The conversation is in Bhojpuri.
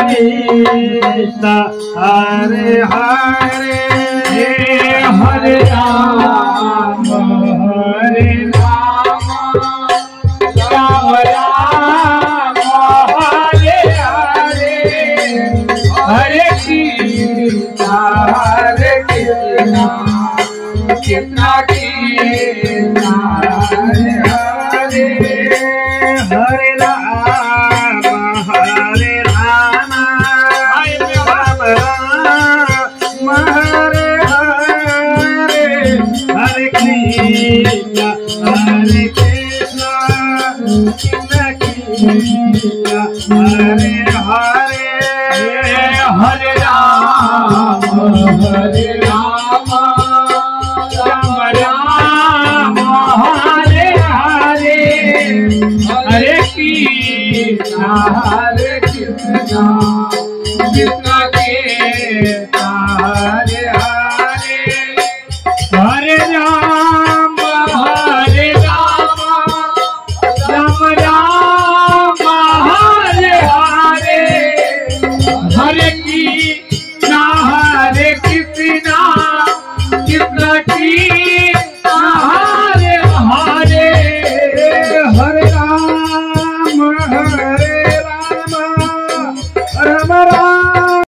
कृष्ण हरे हरे हरे राम हरे राम राम राम हरे हरे हरे कृष्ण हरे कृष्ण कृष्ण कृष्ण हरे हरे हरे राम हरे राम राम राम हरे हरे हरे कृष्ण कृष्ण कृष्ण हरे हरे हरे राम हरे राम राम राम हरे हरे हरे कृष्ण